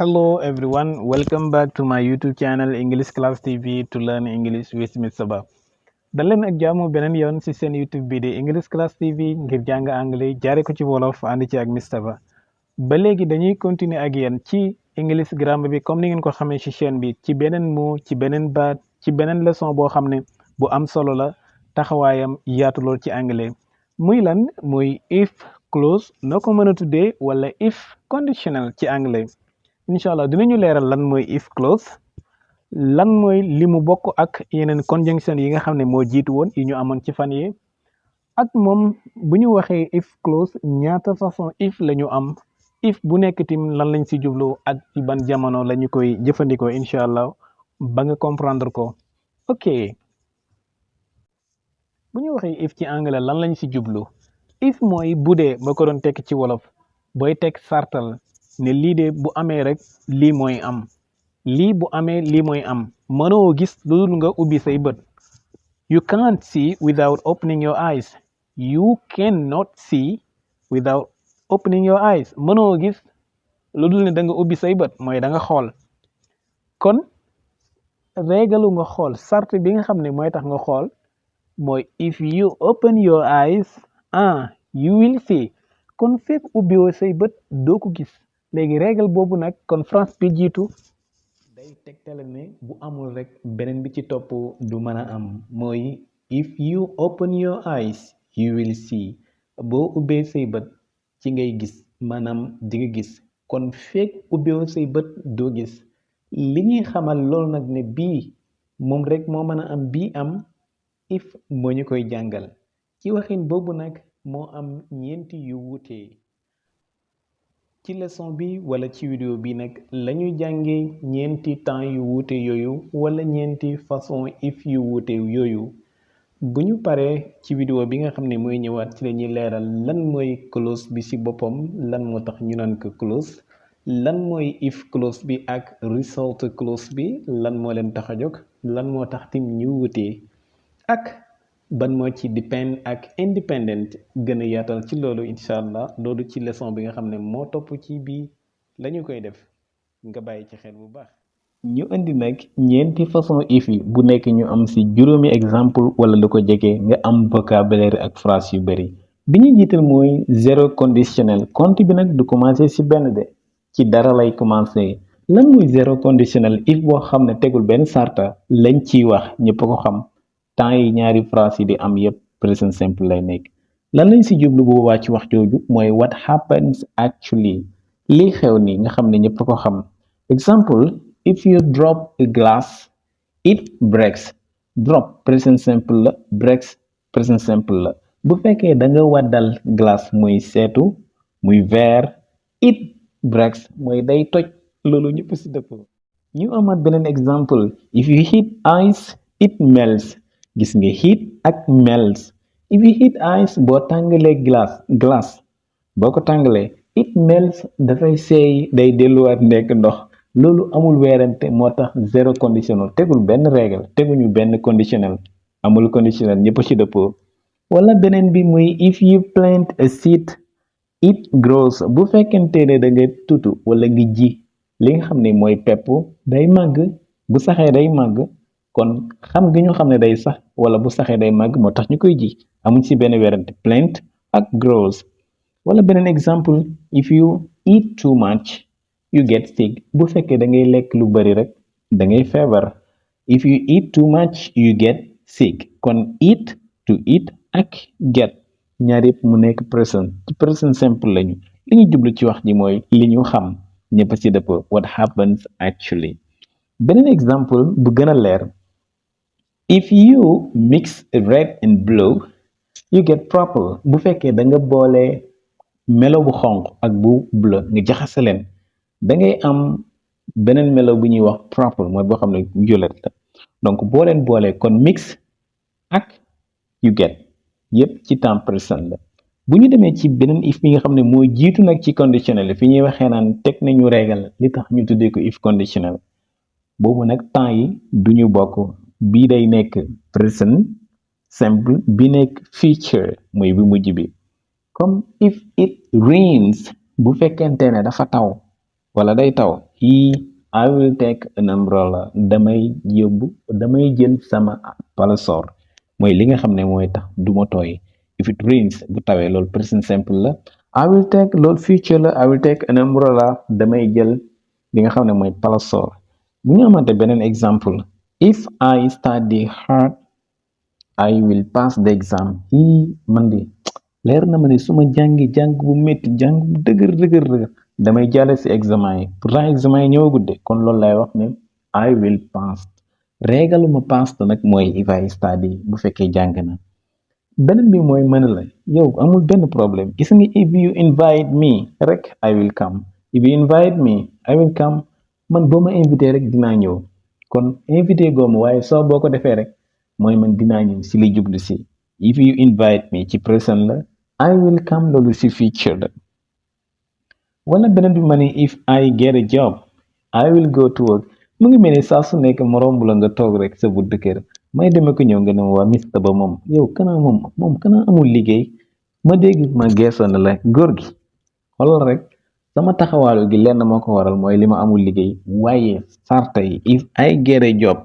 Hello everyone, welcome back to my YouTube channel English Class TV to learn English with Mr. Ba. dal leen ak jaamu beneen yoon ci seen YouTube bi di English Class TV ngir jàng anglais jaare ko ci wolof ànd ci ak Mr. Ba. ba léegi dañuy continuer ak yéen ci English grammar bi comme ni ngeen ko xamee ci chaîne bi ci beneen mot ci beneen baat ci beneen leçon boo xam ne bu am solo la taxawaayam yaatu lool ci anglais muy lan muy if clause noo ko mën a tuddee wala if conditional ci anglais. incha allah dinañu leeral lan mooy if clause lan mooy li mu bokk ak yeneen conjunction yi nga xam ne moo jiitu woon yi ñu amoon ci fan yi ak moom bu ñu waxee if clause ñaata façon if la ñu am if bu nekk tim lan lañ si jublu ak ci ban jamono la ñu koy jëfandikoo incha allah ba nga comprendre ko. ok bu ñu waxee if ci anglais lan lañ si jublu if mooy bu dee ba ko doon tekk ci wolof booy teg sartal ne lii de bu amee rek lii mooy am lii bu amee lii mooy am mënoo gis lu dul nga ubbi say bët. You can't see without opening your eyes. You cannot see without opening your eyes. mënoo gis lu dul ne da nga ubbi say bët mooy da nga xool kon régalu nga xool sart bi nga xam ne mooy tax nga xool mooy if you open your eyes you will see kon fekk ubbiwoo say bët doo ko gis. léegi régal boobu nag kon France bi jiitu day tegtale ne bu amul rek beneen bi ci topp du mën a am mooy if you open your eyes you will see boo ubbee say bët ci ngay gis maanaam di nga gis kon fekk ubbeewoo say bët doo gis. li ñuy xamal loolu nag ne bii moom rek moo mën a am bii am if moo ñu koy jàngal ci waxin boobu nag moo am ñeenti yu wuute. ci leçon bi wala ci vidéo bi nag lañu jàngee ñeenti temps yu wuute yooyu wala ñeenti façon if yu wuute yooyu bu ñu paree ci vidéo bi nga xam ne mooy ñëwaat ci la ñuy leeral lan mooy clause bi ci boppam lan moo tax ñu naan ko clause lan mooy if clause bi ak result clause bi lan moo leen tax a jóg lan moo tax tim ñu wuute ak ban moo ci depend ak independent gën a yaatal ci loolu incha allah loolu ci leçon bi nga xam ne moo topp ci bii lañu koy def nga bàyyi ci xel bu baax. ñu indi nag ñeenti façon if yi bu nekk ñu am ci juróomi exemple wala lu ko jege nga am vocabulaire ak phrase yu bari bi ñu jiital mooy zéro conditionnel compte bi nag du commencer ci benn de ci dara lay commencer. lan mooy zéro conditionnel if boo xam ne tegul benn sarta lañ ciy wax ñëpp a ko xam. temps yi ñaari phrase yi di am yépp present simple lay nekk lan lañ ci jublu bu boobaa ci wax jooju mooy what happens actually lii xew ni nga xam ne ñëpp ko xam. exemple if you drop a glass it breaks. drop present simple la breaks present simple la bu fekkee da nga waddal glace muy seetu muy verre it breaks mooy day toj loolu ñëpp ci dëppoo. ñu amaat beneen exemple if you hit ice it melts. gis nga heat ak melts if you heat ice boo tàngalee glace boo ko tàngalee it melts dafay seey day delluwaat nekk ndox loolu amul weerante moo tax zéro conditionnel tegul benn règle teguñu benn conditionnel amul conditionnel ñëpp ci dëppoo. wala beneen bi muy if you plant a seed it grows bu fekkente ne da nga tutu wala nga ji li nga xam ne mooy pepp day màgg bu saxee day màgg kon xam gi ñu xam ne day sax wala bu saxee day màgg moo tax ñu koy ji amuñ ci benn werante plant ak grows. wala beneen exemple if you eat too much you get sick bu fekkee da ngay lekk lu bari rek da ngay feebar if you eat too much you get sick kon eat to eat ak get ñaar yëpp mu nekk present simple lañu li ñu jublu ci wax ji mooy li ñu xam ñëpp ci dëpp what happens actually. beneen exemple bu gën a leer if you mix red and blue you get purple bu fekkee da nga boole melo bu xonq ak bu bleu nga jaxase leen da ngay am beneen melo bu ñuy wax purple mooy boo xam ne violet la donc boo leen boolee kon mix ak you get yépp ci temps présent la. bu ñu demee ci beneen if bi nga xam ne moo jiitu nag ci conditionnel fi ñuy waxee naan teg nañu régal li tax ñu tuddee ko if conditionnel boobu nag temps yi duñu bokk bii day nekk present simple bi nekk future mooy bi mujj bi. comme if it rains bu fekkente ne dafa taw wala day taw he I will take an umbrella damay jël sama parasol mooy li nga xam ne mooy tax du ma tooy. If it rains bu tawee loolu present simple la. I will take loolu future la. I will take an umbrella damay jël li nga xam ne mooy parasol. Bu ñu amante beneen exemple, if I study hard I will pass the exam. Man de leer na ma ne su ma jàngi jàng bu métti jàng bu dëgër damay jàll si examen yi pourtant examen yi ñëwagut de kon loolu lay wax ne I will pass. Régaluma pass nag mooy if I study bu fekkee jàng na. Beneen bi mooy mën la yow amul benn problème gis nga if you invite me rek I will come. If you invite me I will come. Man boo ma invité rek dinaa ñëw kon invité gooma waaye soo boo ko defee rek mooy man dinaa ñëw si li jublu si. If you invite me ci present la. I will come loolu si future la. Wala beneen bi ma ne if I get a job I will go to work. Mu ngi mel ni saa su nekk moroom bu la nga toog rek sa buntu kër may deme ko ñëw nga ne waa Mr. Ba moom yow kanaa moom kanaa amul liggéey ma dégg ma geesoon na la góor gi xoolal rek sama taxawaalu gi lenn moo ko waral mooy li ma amul liggéey waaye sarta yi if I get a job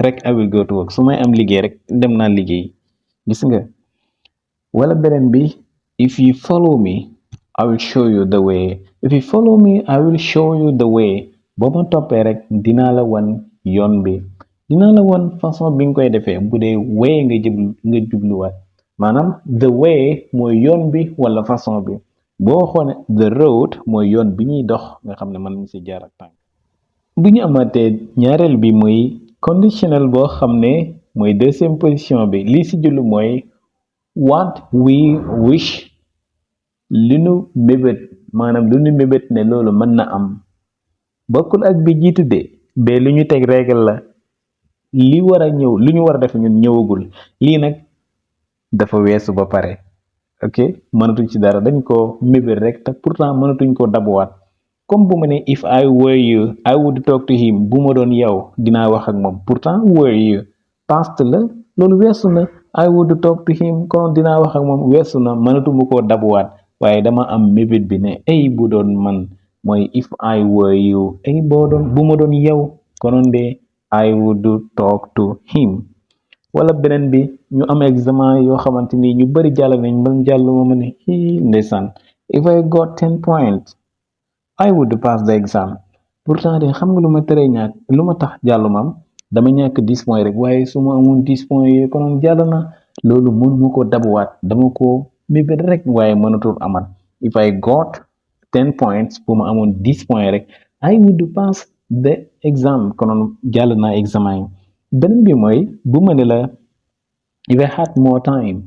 rek I will go to work su may am liggéey rek dem naa liggéey gis nga. Wala beneen bi if you follow me I will show you the way. If you follow me I will show you the way. Boo ma toppee rek dinaa la wan yoon bi dinaa la wan façon bi nga koy defee bu dee way nga jubluwaat maanaam the way mooy yoon bi wala façon bi boo waxoon ne the road mooy yoon bi ñuy dox nga xam ne man mi si jaar ak tànk. Bu ñu amatee ñaareel bi muy conditional boo xam ne mooy deuxième position bi lii si jullu mooy what we wish li nu mébét maanaam lu nu mébét ne loolu mën na am bokkul ak bi jiitu de ba lu ñu teg règle la li war a ñëw lu ñu war a def ñun ñëwagul lii nag dafa weesu ba pare ok mënatuñ ci dara dañ ko mébét rek te pourtant mënatuñ ko dabuwaat comme bu ma ne if I were you I would talk to him bu ma doon yow dinaa wax ak moom pourtant were you past la loolu weesu na I would talk to him kon dinaa wax ak moom weesu na mënatuma koo dabuwaat waaye dama am mébét bi ne ay bu doon man mooy if I were you ay bu ma doon yow konoon de I would talk to him. Wala beneen bi ñu am examen yoo xamante ni ñu bari jàll nañ man jàll ma ne ndeysaan if I got 10 points I would pass the exam. Pourtant de xam nga lu ma teree ñàkk lu ma tax jàll maam dama ñàkk 10 points rek waaye su ma amoon 10 points yooyu konoon jàll na loolu mënuma ko dabuwaat dama ko mébét rek waaye mënatul amat. If I got 10 points bu ma amoon 10 points rek I would pass the exam konoon jàll naa examen yi. Beneen bi mooy bu ma ne la if I had more time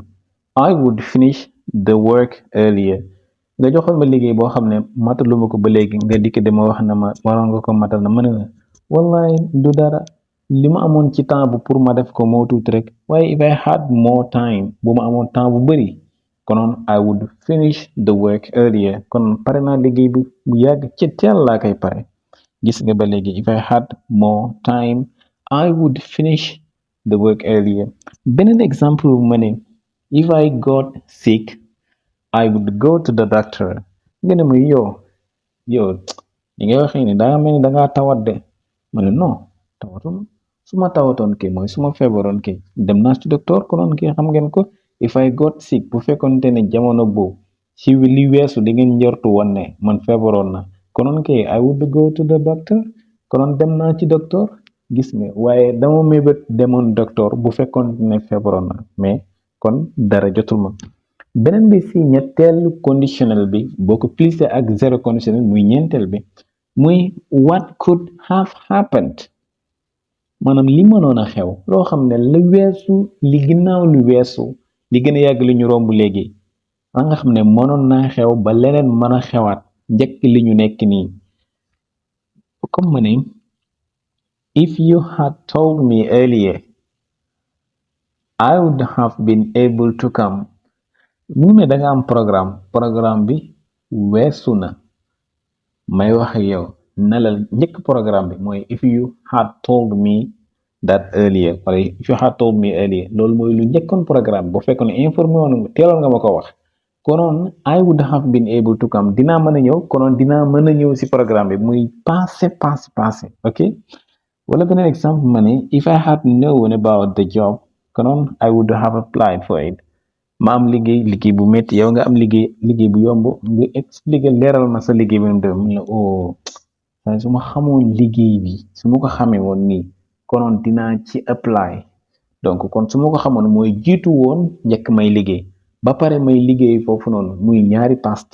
I would finish the work earlier. Nga joxoon ma liggéey boo xam ne mataluma ko ba léegi nga dikk dama wax na ma waroon nga ko matal na ma ne la wallahi du dara li ma amoon ci temps bu pour ma def ko moo tuuti rek waaye if I had more time bu ma amoon temps bu bari konoon I would finish the work earlier kon pare naa liggéey bi bu yàgg ci teel laa koy pare. Gis nga ba léegi if I had more time I would finish the work earlier. Beneen exemple bu ma ne if I got sick I would go to the doctor. Nga ne ma yow li ngay waxee ni daa mel ni dangaa tawat de ma ne non tawatuma su ma tawatoon kay mooy su ma feebaroon kay dem naa ci docteur konoon kay xam ngeen ko if I got sick bu fekkonte ne jamono boobu ci li weesu di ngeen njortu woon ne man feebaroon na konoon kay I would go to the doctor konoon dem naa ci docteur gis nga waaye dama mébét demoon docteur bu fekkoon ne feebaroon na mais kon dara jotul ma. Beneen bi si ñetteelu conditionnel bi boo ko plissé ak zéro conditionnel muy ñeenteel bi muy what could have happened maanaam li mënoon a xew loo xam ne lu weesu li ginnaaw lu weesu li gën a yàgg li ñu romb léegi la nga xam ne mënoon naa xew ba leneen mën a xewaat njëkk li ñu nekk nii comme ma ne if you had told me earlier I would have been able to come. Mu ne da nga am programme bi weesu na may wax ak yow ne la njëkk programme bi mooy if you had told me that earlier wala if you had told me earlier loolu mooy lu njëkkoon programme bu fekkoon ne informé woon teeloon nga ma ko wax konoon I would have been able to come dinaa mën a ñëw konoon dinaa mën a ñëw si programme bi muy passé ok wala beneen exemple ma ne if I had known about the job konoon I would have applied for it ma am liggéey bu métti yow nga am liggéey bu yomb nga expliquer leeral ma sa liggéey bi mu dem mun la oh waaye su ma xamoon liggéey bi su ma ko xamee woon nii konoon dinaa ci apply donc kon su ma ko xamoon mooy jiitu woon njëkk may liggéey ba pare may liggéey foofu noonu muy ñaari past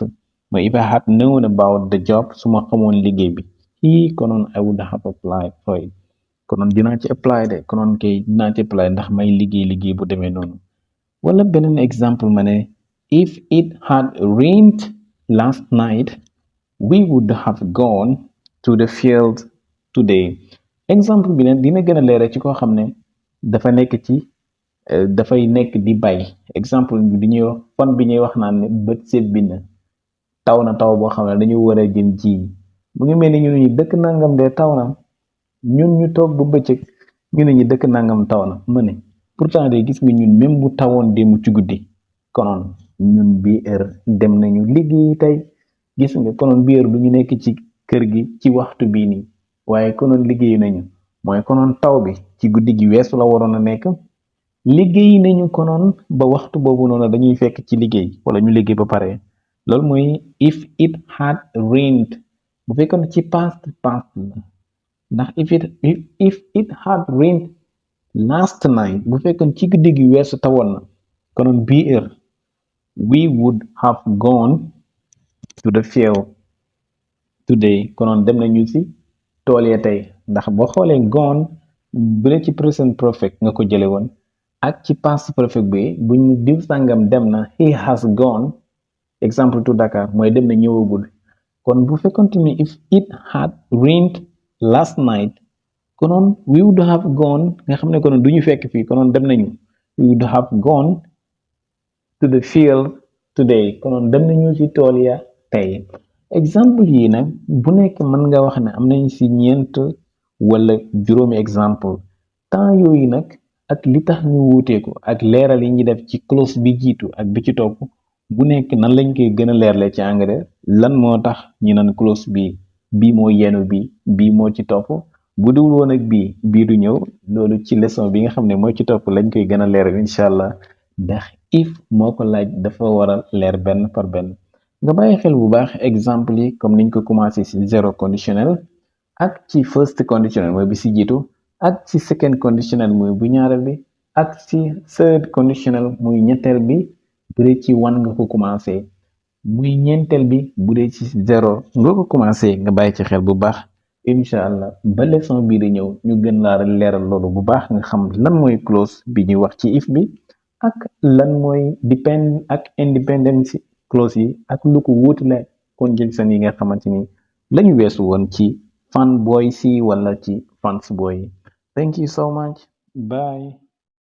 mooy if I had known about the job su ma xamoon liggéey bi fii konoon I would have applied for it konoon dinaa ci apply de konoon kay dinaa ci apply ndax may liggéey bu demee noonu wala beneen exemple ma ne if it had rained last night we would have gone to the field today exemple bi nag dina gën a leeral ci koo xam ne dafa nekk ci dafay nekk di bay exemple bi di ñuy wax fan bi ñuy wax naan ne bët sébbi na taw na taw boo xam ne dañu war a jëm ji mu ngi mel ni ñu ñu dëkk nangam de taw na ñun ñu toog bu bëccëg ñu ne ñu dëkk nangam taw na ma ne pourtant de gis nga ñun même bu tawoon démb ci guddi konoon ñun bii heure dem nañu liggéey tey gis nga konoon bii heure du ñu nekk ci kër gi ci waxtu bii nii waaye konoon liggéey nañu mooy konoon taw bi ci guddi gi weesu la waroon a nekk liggéey nañu konoon ba waxtu boobu noonu dañuy fekk ci liggéey wala ñu liggéey ba pare loolu mooy if it had rained bu fekkoon ci past la ndax if it had rained last night bu fekkoon ci guddi gi weesu tawoon na konoon bii heure we would have gone to the field today konoon dem nañu ci tool ya tey ndax boo xoolee gone bu dee ci present perfect nga ko jële woon ak ci past perfect bi buñ diw sàngam dem na he has gone exemple to Dakar mooy dem na ñëwagul kon bu fekkoon ni if it had rained last night konoon we would have gone nga xam ne konoon du ñu fekk fii konoon dem nañu we would have gone to the field today konoon dem nañu ci tool ya tey exemple yi nag bu nekk mën nga wax ne am nañ ci ñeent wala juróomi exemple temps yooyu nag ak li tax ñu wuutee ko ak leeral yi ñi def ci clause bi jiitu ak bi ci topp bu nekk nan lañ koy gën a leerle ci anglais lan moo tax ñu naan clause bii moo yenu bii moo ci topp bu dul woon ak bii du ñëw loolu ci leçon bi nga xam ne moo ci topp lañ koy gën a leeral incha allah ndax if moo ko laaj dafa war a leer benn par benn nga bàyyi xel bu baax exemple yi comme niñ ko commencé ci zero conditionnel ak ci first conditionnel mooy bi ci jiitu ak ci second conditionnel muy bu ñaareel bi ak ci third conditionnel muy ñetteel bi bu dee ci one nga ko commencé muy ñeenteel bi bu dee ci zero nga ko commencé nga bàyyi ci xel bu baax incha allah ba leçon bii di ñëw ñu gën laa leeral loolu bu baax nga xam lan mooy clause bi ñuy wax ci if bi ak lan mooy depend ak independence clause yi ak lu ko wuutale conjunction yi nga xamante ni lañu weesu woon ci fan boy si wala ci fans boy yi thank you so much bye